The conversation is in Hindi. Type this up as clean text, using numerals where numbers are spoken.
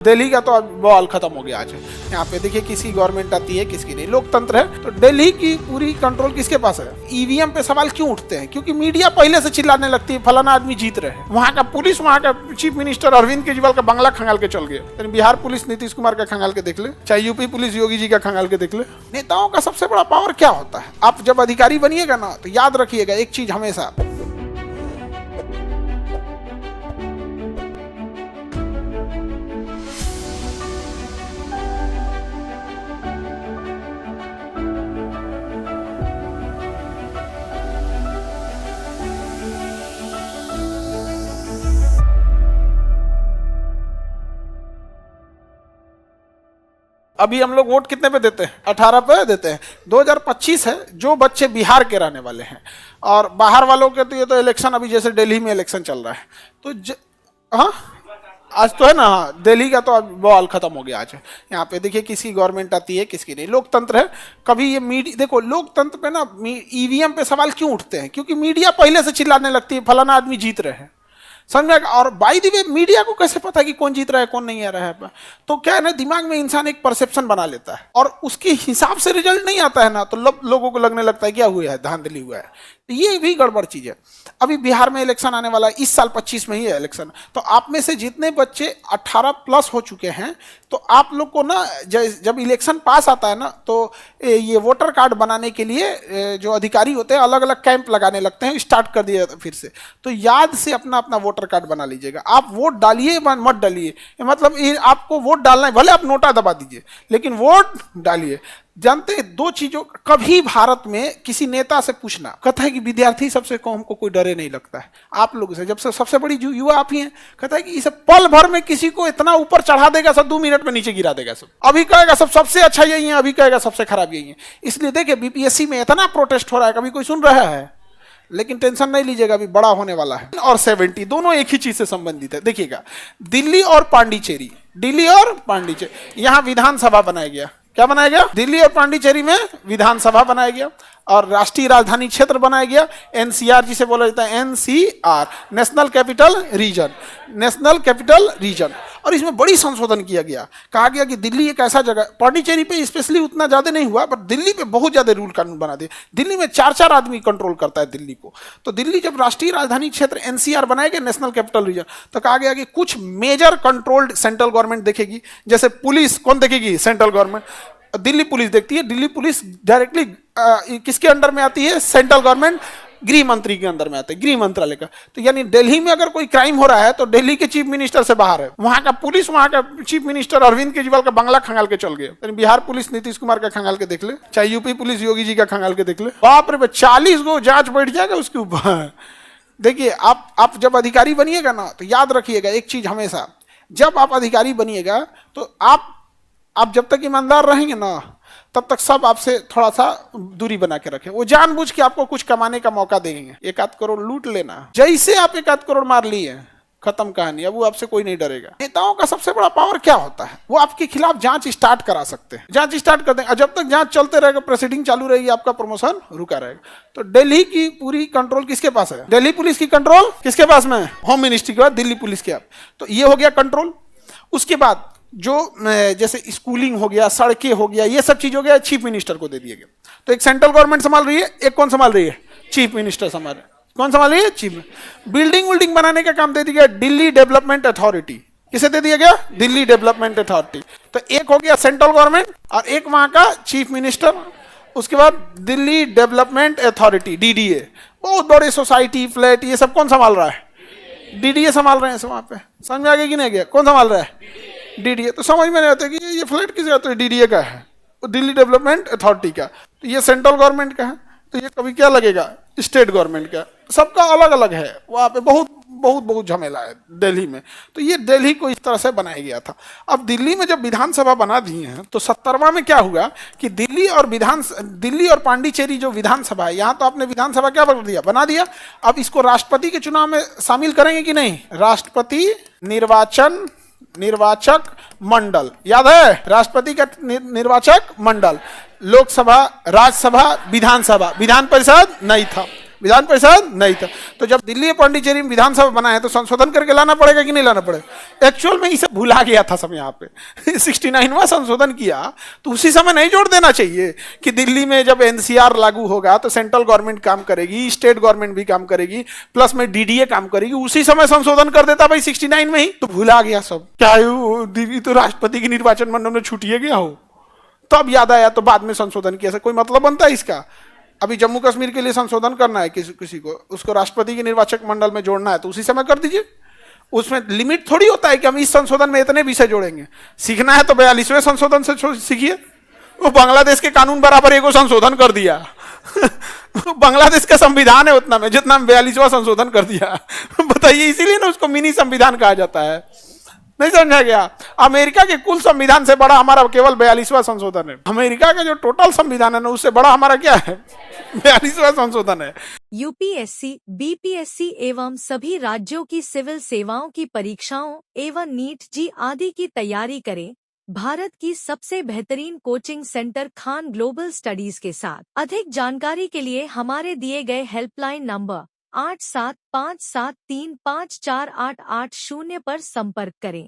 दिल्ली का तो अब बवाल खत्म हो गया आज। यहाँ पे देखिए किसी गवर्नमेंट आती है किसकी नहीं, लोकतंत्र है। तो दिल्ली की पूरी कंट्रोल किसके पास है? ईवीएम पे सवाल क्यों उठते हैं? क्योंकि मीडिया पहले से चिल्लाने लगती है फलाना आदमी जीत रहे हैं। वहाँ का पुलिस, वहाँ का चीफ मिनिस्टर अरविंद केजरीवाल का बंगला खंगाल के चल गया। बिहार पुलिस नीतीश कुमार का खंगाल के देख ले, चाहे यूपी पुलिस योगी जी का खंगाल के देख ले। नेताओं का सबसे बड़ा पावर क्या होता है? आप जब अधिकारी बनिएगा ना तो याद रखिएगा एक चीज हमेशा, अभी हम लोग वोट कितने पे देते हैं? 18 पे देते हैं। 2025 है, जो बच्चे बिहार के रहने वाले हैं और बाहर वालों के तो ये तो इलेक्शन, अभी जैसे दिल्ली में इलेक्शन चल रहा है तो हाँ आज तो है ना, हाँ दिल्ली का तो अब बवाल खत्म हो गया आज। यहाँ पे देखिए किसी गवर्नमेंट आती है किसकी नहीं, लोकतंत्र है। कभी ये मीडिया, देखो लोकतंत्र पे ना ईवीएम पे सवाल क्यों उठते हैं? क्योंकि मीडिया पहले से चिल्लाने लगती है फलाना आदमी जीत रहे हैं, समझ में। और बाय द वे मीडिया को कैसे पता कि कौन जीत रहा है कौन नहीं आ रहा है? तो क्या है ना, दिमाग में इंसान एक परसेप्शन बना लेता है और उसके हिसाब से रिजल्ट नहीं आता है ना, तो लोगों को लगने लगता है क्या हुआ है, धांधली हुआ है। ये भी गड़बड़ चीज है। अभी बिहार में इलेक्शन आने वाला है, इस साल 25 में ही है इलेक्शन। तो आप में से जितने बच्चे 18 प्लस हो चुके हैं, तो आप लोग को ना जब इलेक्शन पास आता है ना, तो ये वोटर कार्ड बनाने के लिए जो अधिकारी होते हैं अलग अलग कैंप लगाने लगते हैं, स्टार्ट कर दिया फिर से। तो याद से अपना अपना वोटर कार्ड बना लीजिएगा। आप वोट डालिए मत डालिए, मतलब आपको वोट डालना है, भले आप नोटा दबा दीजिए लेकिन वोट डालिए। जानते हैं दो चीजों, कभी भारत में किसी नेता से पूछना, कहता है कि विद्यार्थी सबसे कम को कोई डरे नहीं लगता है आप लोगों से, जब से सबसे बड़ी युवा आप ही हैं। कहता है कि इसे पल भर में किसी को इतना ऊपर चढ़ा देगा, सब 2 मिनट में नीचे गिरा देगा। सब अभी कहेगा सब सबसे अच्छा यही है, अभी कहेगा सबसे खराब यही है। इसलिए देखिए बीपीएससी में इतना प्रोटेस्ट हो रहा है, कभी कोई सुन रहा है? लेकिन टेंशन नहीं लीजिएगा, अभी बड़ा होने वाला है। और 70 दोनों एक ही चीज से संबंधित है। देखिएगा दिल्ली और पांडिचेरी, दिल्ली और पांडिचेरी, यहाँ विधानसभा बनाया गया। क्या बनाया गया? दिल्ली और पांडिचेरी में विधानसभा बनाया गया और राष्ट्रीय राजधानी क्षेत्र बनाया गया। एनसीआर जिसे बोला जाता है, NCR, national capital region, national capital region. और इसमें बड़ी संशोधन किया गया। कहा गया कि दिल्ली एक ऐसा जगह, पांडिचेरी पे स्पेशली उतना ज्यादा नहीं हुआ, पर दिल्ली पे बहुत ज्यादा रूल कानून बना दिए। दिल्ली में 4 आदमी कंट्रोल करता है दिल्ली को। तो दिल्ली जब राष्ट्रीय राजधानी क्षेत्र एनसीआर बनाया गया, नेशनल कैपिटल रीजन, तो कहा गया कि कुछ मेजर कंट्रोल्ड सेंट्रल गवर्नमेंट देखेगी। जैसे पुलिस कौन देखेगी? सेंट्रल गवर्नमेंट, दिल्ली पुलिस देखती है। दिल्ली पुलिस डायरेक्टली किसके अंडर में आती है? सेंट्रल गवर्नमेंट, गृह मंत्री के अंदर में आता है, गृह मंत्रालय का। तो यानी दिल्ली में अगर कोई क्राइम हो रहा है तो दिल्ली के चीफ मिनिस्टर से बाहर है। वहां का पुलिस, वहां का चीफ मिनिस्टर अरविंद केजरीवाल का बंगला खंगाल के चल गया। बिहार पुलिस नीतीश कुमार का खंगाल के देख ले, चाहे यूपी पुलिस योगी जी का खंगाल के देख ले। बाप रे, 40 गो जांच बैठ जाएगा उसके ऊपर। देखिए आप जब अधिकारी बनिएगा ना तो याद रखिएगा एक चीज हमेशा, जब आप अधिकारी बनिएगा तो आप जब तक ईमानदार रहेंगे ना तब तक सब आपसे थोड़ा सा दूरी बना के रखें। वो जानबूझ के आपको कुछ कमाने का मौका देंगे। 1-8 करोड़ लूट लेना, जैसे आप 1-8 करोड़ मार लिए, खत्म कहानी। अब वो आपसे कोई नहीं डरेगा। नेताओं का सबसे बड़ा पावर क्या होता है? वो आपके खिलाफ जांच स्टार्ट करा सकते हैं, जांच स्टार्ट कर देंगे। जब तक जांच चलते रहेगा, प्रोसीडिंग चालू रहेगी, आपका प्रमोशन रुका रहेगा। तो दिल्ली की पूरी कंट्रोल किसके पास है? दिल्ली पुलिस की कंट्रोल किसके पास में है? होम मिनिस्ट्री के बाद दिल्ली पुलिस के। आप तो ये हो गया कंट्रोल। उसके बाद जो जैसे स्कूलिंग हो गया, सड़कें हो गया, ये सब चीज हो गया, चीफ मिनिस्टर को दे दिया गया। तो एक सेंट्रल गवर्नमेंट संभाल रही है, एक कौन संभाल रही है? चीफ मिनिस्टर संभाल रहे। कौन संभाल रही है? चीफ। बिल्डिंग बनाने का काम दे दिया गया दिल्ली डेवलपमेंट अथॉरिटी। किसे दे दिया गया? Delhi development authority. तो एक हो गया सेंट्रल गवर्नमेंट और एक वहां का चीफ मिनिस्टर। उसके बाद दिल्ली डेवलपमेंट अथॉरिटी, डीडीए। बहुत बड़े सोसाइटी, फ्लैट, ये सब कौन संभाल रहा है? डीडीए संभाल रहे हैं। वहां पे समझ में आ गया कि नहीं गया? कौन संभाल रहा है? डीडीए। तो समझ में नहीं आता कि ये फ्लैट किसका? तो डीडीए का है, दिल्ली डेवलपमेंट अथॉरिटी का। तो ये सेंट्रल गवर्नमेंट का है, तो ये कभी क्या लगेगा? स्टेट गवर्नमेंट का। सबका अलग अलग है। वहाँ पे बहुत झमेला है दिल्ली में। तो ये दिल्ली को इस तरह से बनाया गया था। अब दिल्ली में जब विधानसभा बना दी है तो 70वां में क्या हुआ कि दिल्ली और पांडिचेरी जो विधानसभा है, यहाँ तो आपने विधानसभा क्या कर दिया? बना दिया। अब इसको राष्ट्रपति के चुनाव में शामिल करेंगे कि नहीं? राष्ट्रपति निर्वाचक मंडल, याद है? राष्ट्रपति का निर्वाचक मंडल, लोकसभा, राज्यसभा, विधानसभा, विधान परिषद नहीं था। विधान परिषद नहीं था। तो जब दिल्ली और पांडिचेरी में विधानसभा बना है तो संशोधन करके लाना पड़ेगा कि नहीं लाना पड़ेगा? एक्चुअल में इसे भुला गया था सब यहाँ पे 69वां संशोधन किया तो उसी समय नहीं जोड़ देना चाहिए कि दिल्ली में जब एनसीआर लागू होगा तो सेंट्रल गवर्नमेंट काम करेगी, स्टेट गवर्नमेंट भी काम करेगी, प्लस में डीडीए काम करेगी, उसी समय संशोधन कर देता भाई 69 में ही। तो भुला गया सब। क्या दिल्ली तो राष्ट्रपति की निर्वाचन मंडल में छूटिए गया हो, तो अब याद आया तो बाद में संशोधन किया। कोई मतलब बनता है इसका? अभी जम्मू कश्मीर के लिए संशोधन करना है किसी को, उसको राष्ट्रपति के निर्वाचक मंडल में जोड़ना है तो उसी समय कर दीजिए। उसमें लिमिट थोड़ी होता है कि हम इस संशोधन में इतने विषय जोड़ेंगे। सीखना है तो 42वें संशोधन से सीखिए। वो बांग्लादेश के कानून बराबर एगो संशोधन कर दिया बांग्लादेश का संविधान है उतना में जितना 42वां संशोधन कर दिया बताइए, इसीलिए ना उसको मिनी संविधान कहा जाता है। नहीं समझा गया? अमेरिका के कुल संविधान से बड़ा हमारा केवल 42वां संशोधन है। अमेरिका का जो टोटल संविधान है ना उससे बड़ा हमारा क्या है? 42वां संशोधन है। यूपीएससी, बीपीएससी एवं सभी राज्यों की सिविल सेवाओं की परीक्षाओं एवं नीट जी आदि की तैयारी करें भारत की सबसे बेहतरीन coaching centre Khan global studies के साथ। अधिक जानकारी के लिए हमारे दिए गए हेल्पलाइन नंबर 8757354880 पर संपर्क करें।